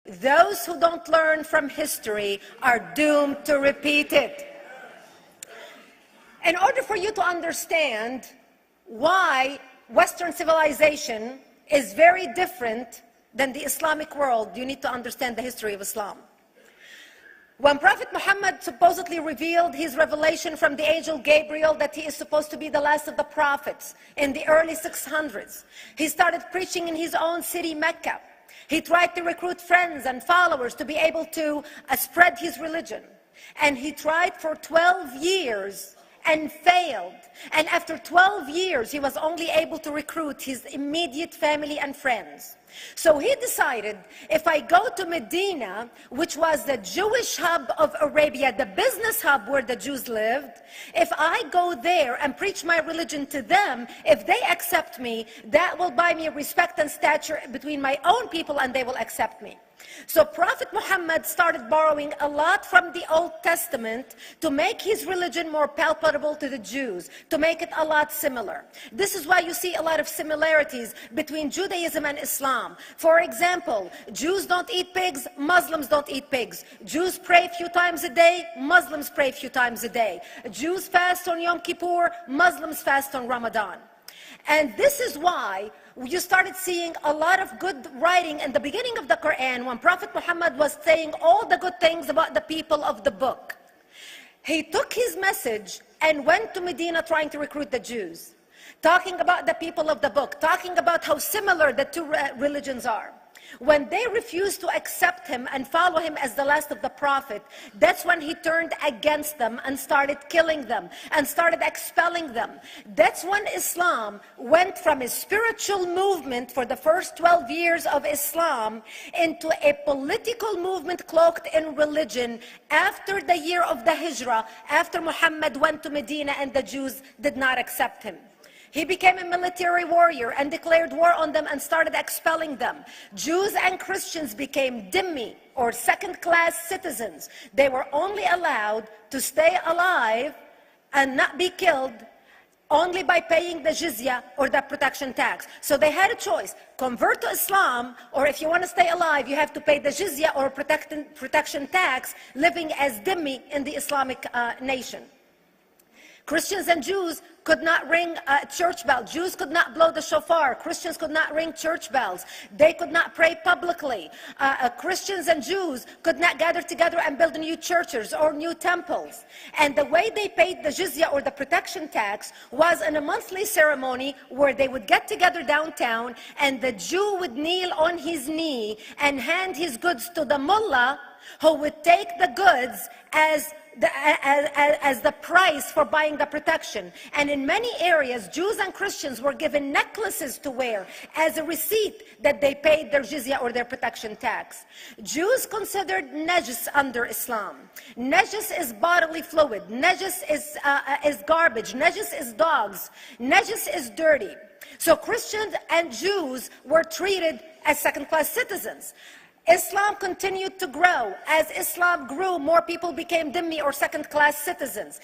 Those who don't learn from history are doomed to repeat it. In order for you to understand why Western civilization is very different than the Islamic world, you need to understand the history of Islam. When Prophet Muhammad supposedly revealed his revelation from the angel Gabriel that he is supposed to be the last of the prophets in the early 600s, he started preaching in his own city, Mecca. He tried to recruit friends and followers to be able to spread his religion. And he tried for 12 years and failed. And after 12 years, he was only able to recruit his immediate family and friends. So he decided, if I go to Medina, which was the Jewish hub of Arabia, the business hub where the Jews lived, if I go there and preach my religion to them, if they accept me, that will buy me respect and stature between my own people, and they will accept me. So Prophet Muhammad started borrowing a lot from the Old Testament to make his religion more palpable to the Jews, to make it a lot similar. This is why you see a lot of similarities between Judaism and Islam. For example, Jews don't eat pigs, Muslims don't eat pigs. Jews pray a few times a day, Muslims pray a few times a day. Jews fast on Yom Kippur, Muslims fast on Ramadan. And this is why you started seeing a lot of good writing in the beginning of the Quran when Prophet Muhammad was saying all the good things about the people of the book. He took his message and went to Medina trying to recruit the Jews, talking about the people of the book, talking about how similar the two religions are. When they refused to accept him and follow him as the last of the prophet, that's when he turned against them and started killing them and started expelling them. That's when Islam went from a spiritual movement for the first 12 years of Islam into a political movement cloaked in religion after the year of the Hijrah, after Muhammad went to Medina and the Jews did not accept him. He became a military warrior and declared war on them and started expelling them. Jews and Christians became dhimmi, or second-class citizens. They were only allowed to stay alive and not be killed only by paying the jizya, or the protection tax. So they had a choice: convert to Islam, or if you want to stay alive, you have to pay the jizya or protection tax, living as dhimmi in the Islamic nation. Christians and Jews could not ring church bells. Jews could not blow the shofar. Christians could not ring church bells. They could not pray publicly. Christians and Jews could not gather together and build new churches or new temples. And the way they paid the jizya, or the protection tax, was in a monthly ceremony where they would get together downtown and the Jew would kneel on his knee and hand his goods to the mullah, who would take the goods as the price for buying the protection. And in many areas, Jews and Christians were given necklaces to wear as a receipt that they paid their jizya, or their protection tax. Jews considered najis under Islam. Najis is bodily fluid. Najis is garbage. Najis is dogs. Najis is dirty. So Christians and Jews were treated as second-class citizens. Islam continued to grow. As Islam grew, more people became dhimmi, or second-class citizens.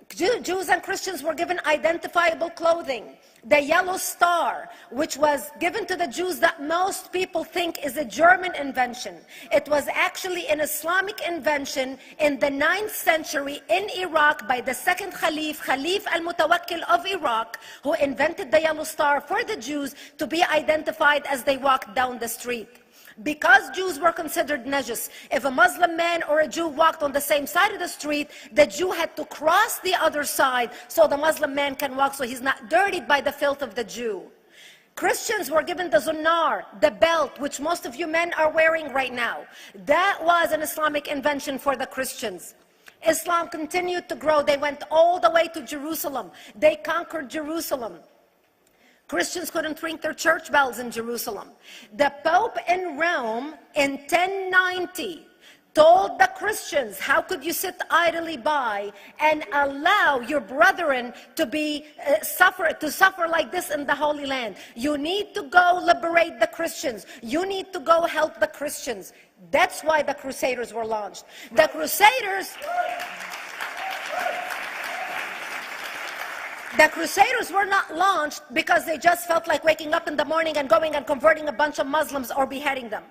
Jews and Christians were given identifiable clothing. The yellow star, which was given to the Jews, that most people think is a German invention. It was actually an Islamic invention in the 9th century in Iraq by the second Khalif al-Mutawakkil of Iraq, who invented the yellow star for the Jews to be identified as they walked down the street. Because Jews were considered najis, if a Muslim man or a Jew walked on the same side of the street, the Jew had to cross the other side so the Muslim man can walk, so he's not dirtied by the filth of the Jew. Christians were given the zunnar, the belt, which most of you men are wearing right now. That was an Islamic invention for the Christians. Islam continued to grow. They went all the way to Jerusalem. They conquered Jerusalem. Christians couldn't ring their church bells in Jerusalem. The Pope in Rome in 1090 told the Christians, how could you sit idly by and allow your brethren to suffer like this in the Holy Land? You need to go liberate the Christians. You need to go help the Christians. That's why the Crusaders were launched. The Crusaders... The Crusaders were not launched because they just felt like waking up in the morning and going and converting a bunch of Muslims or beheading them.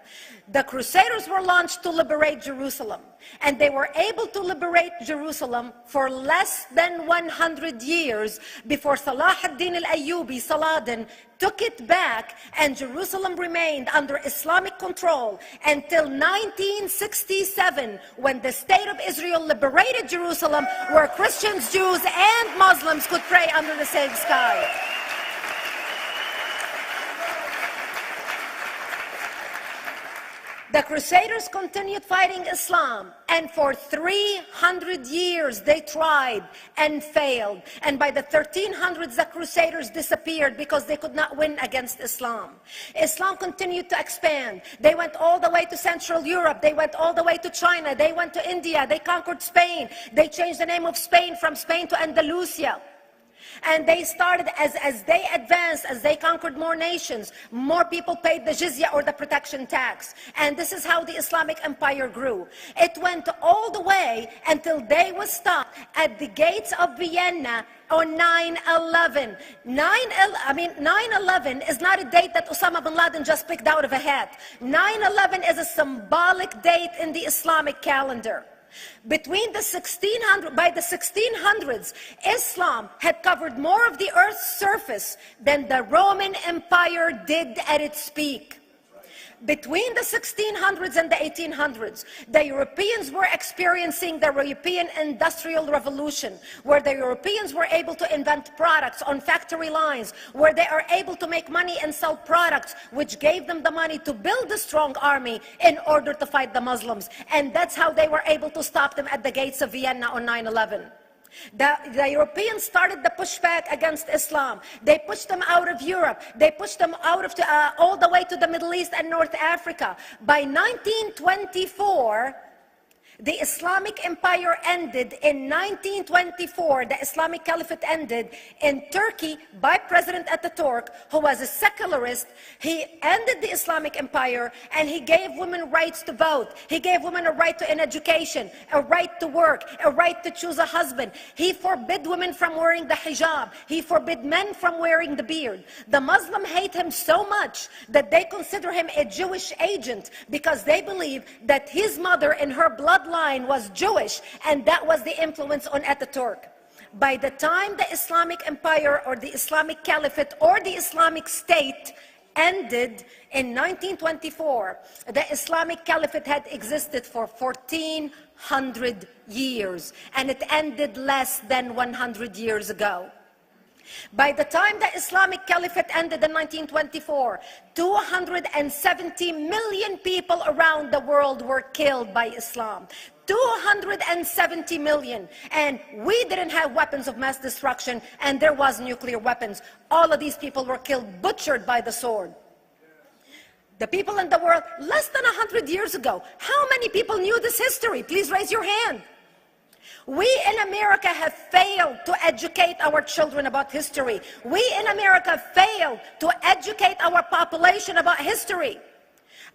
The Crusaders were launched to liberate Jerusalem. And they were able to liberate Jerusalem for less than 100 years before Salah ad-Din al-Ayyubi, Saladin, took it back, and Jerusalem remained under Islamic control until 1967, when the State of Israel liberated Jerusalem, where Christians, Jews, and Muslims could pray under the same sky. The Crusaders continued fighting Islam, and for 300 years they tried and failed. And by the 1300s, the Crusaders disappeared because they could not win against Islam. Islam continued to expand. They went all the way to Central Europe. They went all the way to China. They went to India. They conquered Spain. They changed the name of Spain from Spain to Andalusia. And they started, as they advanced, as they conquered more nations, more people paid the jizya, or the protection tax. And this is how the Islamic Empire grew. It went all the way until they was stopped at the gates of Vienna on 9/11. 9/11 is not a date that Osama bin Laden just picked out of a hat. 9/11 is a symbolic date in the Islamic calendar. Between the 1600s, Islam had covered more of the earth's surface than the Roman Empire did at its peak. Between the 1600s and the 1800s, the Europeans were experiencing the European Industrial Revolution, where the Europeans were able to invent products on factory lines, where they are able to make money and sell products, which gave them the money to build a strong army in order to fight the Muslims. And that's how they were able to stop them at the gates of Vienna on 9/11. The Europeans started the pushback against Islam. They pushed them out of Europe. They pushed them out of all the way to the Middle East and North Africa. By 1924, the Islamic Empire ended. In 1924, the Islamic Caliphate ended in Turkey by President Ataturk, who was a secularist. He ended the Islamic Empire, and he gave women rights to vote. He gave women a right to an education, a right to work, a right to choose a husband. He forbid women from wearing the hijab. He forbid men from wearing the beard. The Muslims hate him so much that they consider him a Jewish agent, because they believe that his mother and her bloodline was Jewish, and that was the influence on Ataturk. By the time the Islamic Empire, or the Islamic Caliphate, or the Islamic State ended in 1924, the Islamic Caliphate had existed for 1400 years, and it ended less than 100 years ago. By the time the Islamic Caliphate ended in 1924, 270 million people around the world were killed by Islam. 270 million. And we didn't have weapons of mass destruction, and there was nuclear weapons. All of these people were killed, butchered by the sword. The people in the world, less than 100 years ago, how many people knew this history? Please raise your hand. We in America have failed to educate our children about history. We in America failed to educate our population about history.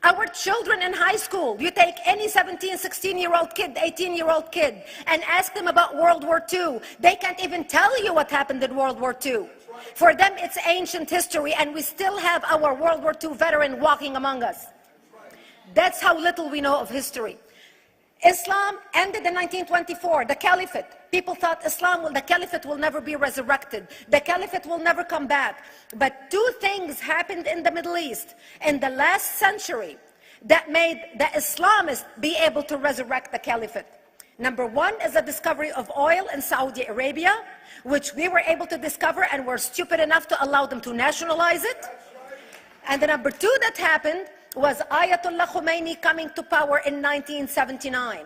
Our children in high school, you take any 17, 16-year-old kid, 18-year-old kid, and ask them about World War II. They can't even tell you what happened in World War II. For them, it's ancient history, and we still have our World War II veteran walking among us. That's how little we know of history. Islam ended in 1924, the Caliphate. People thought the Caliphate will never be resurrected. The Caliphate will never come back. But two things happened in the Middle East in the last century that made the Islamists be able to resurrect the Caliphate. Number one is the discovery of oil in Saudi Arabia, which we were able to discover and were stupid enough to allow them to nationalize it. And the number two that happened was Ayatollah Khomeini coming to power in 1979.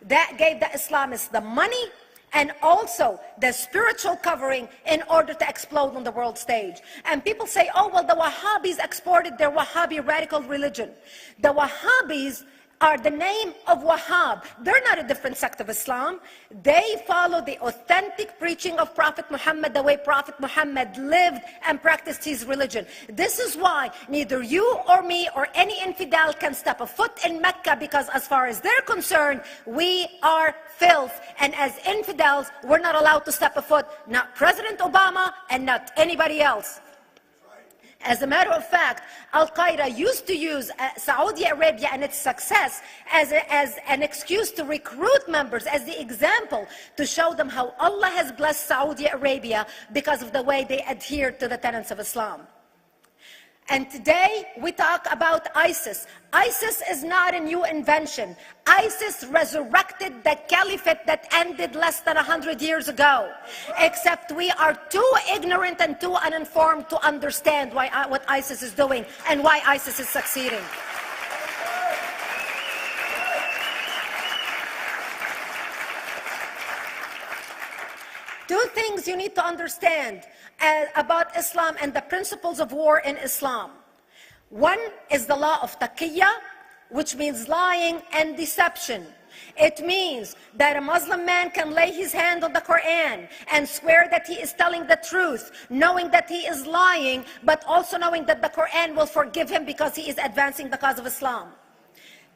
That gave the Islamists the money and also the spiritual covering in order to explode on the world stage. And people say, oh, well, the Wahhabis exported their Wahhabi radical religion. The Wahhabis are the name of Wahhab. They're not a different sect of Islam. They follow the authentic preaching of Prophet Muhammad, the way Prophet Muhammad lived and practiced his religion. This is why neither you or me or any infidel can step a foot in Mecca, because as far as they're concerned, we are filth. And as infidels, we're not allowed to step a foot, not President Obama and not anybody else. As a matter of fact, Al-Qaeda used to use Saudi Arabia and its success as an excuse to recruit members, as the example to show them how Allah has blessed Saudi Arabia because of the way they adhere to the tenets of Islam. And today we talk about ISIS. ISIS is not a new invention. ISIS resurrected the caliphate that ended less than 100 years ago. Except we are too ignorant and too uninformed to understand what ISIS is doing and why ISIS is succeeding. Two things you need to understand about Islam and the principles of war in Islam. One is the law of taqiyya, which means lying and deception. It means that a Muslim man can lay his hand on the Quran and swear that he is telling the truth, knowing that he is lying, but also knowing that the Quran will forgive him because he is advancing the cause of Islam.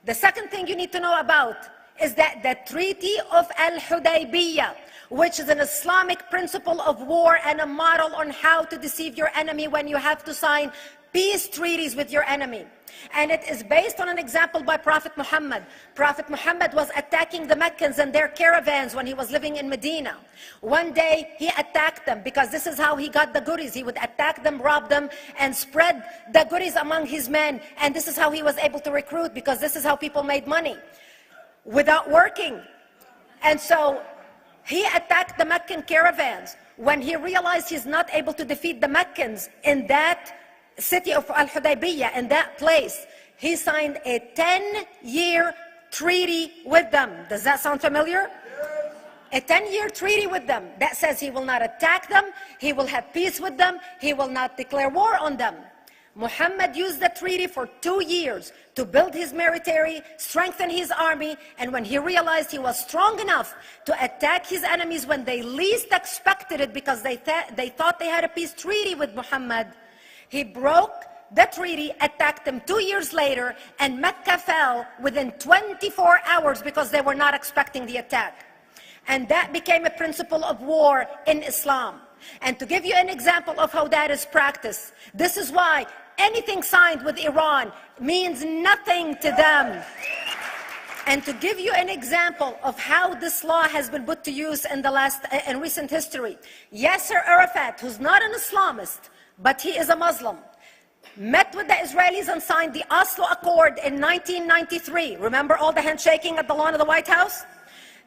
The second thing you need to know about is that the Treaty of Al-Hudaybiyah, which is an Islamic principle of war and a model on how to deceive your enemy when you have to sign peace treaties with your enemy. And it is based on an example by Prophet Muhammad. Prophet Muhammad was attacking the Meccans and their caravans when he was living in Medina. One day he attacked them because this is how he got the goodies. He would attack them, rob them, and spread the goodies among his men. And this is how he was able to recruit, because this is how people made money without working. And so he attacked the Meccan caravans. When he realized he's not able to defeat the Meccans in that city of Al-Hudaybiyah, in that place, he signed a 10-year treaty with them. Does that sound familiar? A 10-year treaty with them that says he will not attack them, he will have peace with them, he will not declare war on them. Muhammad used the treaty for 2 years to build his military, strengthen his army, and when he realized he was strong enough to attack his enemies when they least expected it, because they thought they had a peace treaty with Muhammad, he broke the treaty, attacked them 2 years later, and Mecca fell within 24 hours because they were not expecting the attack. And that became a principle of war in Islam. And to give you an example of how that is practiced, this is why anything signed with Iran means nothing to them. And to give you an example of how this law has been put to use in recent history, Yasser Arafat, who's not an Islamist, but he is a Muslim, met with the Israelis and signed the Oslo Accord in 1993. Remember all the handshaking at the lawn of the White House?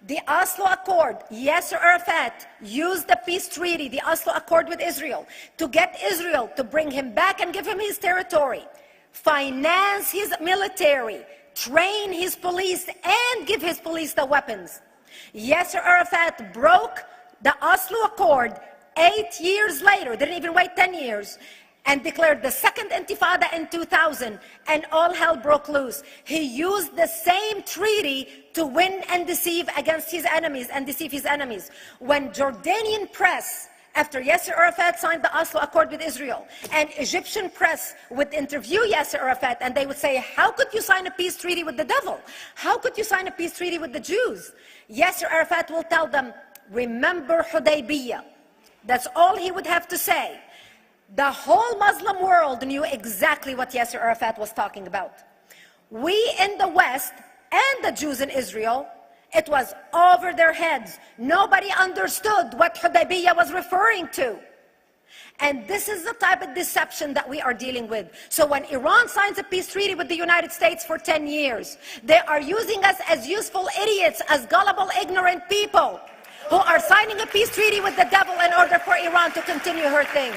The Oslo Accord, Yasser Arafat used the peace treaty, the Oslo Accord with Israel, to get Israel to bring him back and give him his territory, finance his military, train his police, and give his police the weapons. Yasser Arafat broke the Oslo Accord 8 years later, didn't even wait 10 years, and declared the second intifada in 2000, and all hell broke loose. He used the same treaty to win and deceive against his enemies and deceive his enemies. When Jordanian press, after Yasser Arafat signed the Oslo Accord with Israel, and Egyptian press would interview Yasser Arafat, and they would say, how could you sign a peace treaty with the devil? How could you sign a peace treaty with the Jews? Yasser Arafat will tell them, remember Hudaybiyah. That's all he would have to say. The whole Muslim world knew exactly what Yasser Arafat was talking about. We in the West and the Jews in Israel, it was over their heads. Nobody understood what Hudaybiyah was referring to. And this is the type of deception that we are dealing with. So when Iran signs a peace treaty with the United States for 10 years, they are using us as useful idiots, as gullible, ignorant people who are signing a peace treaty with the devil in order for Iran to continue her thing.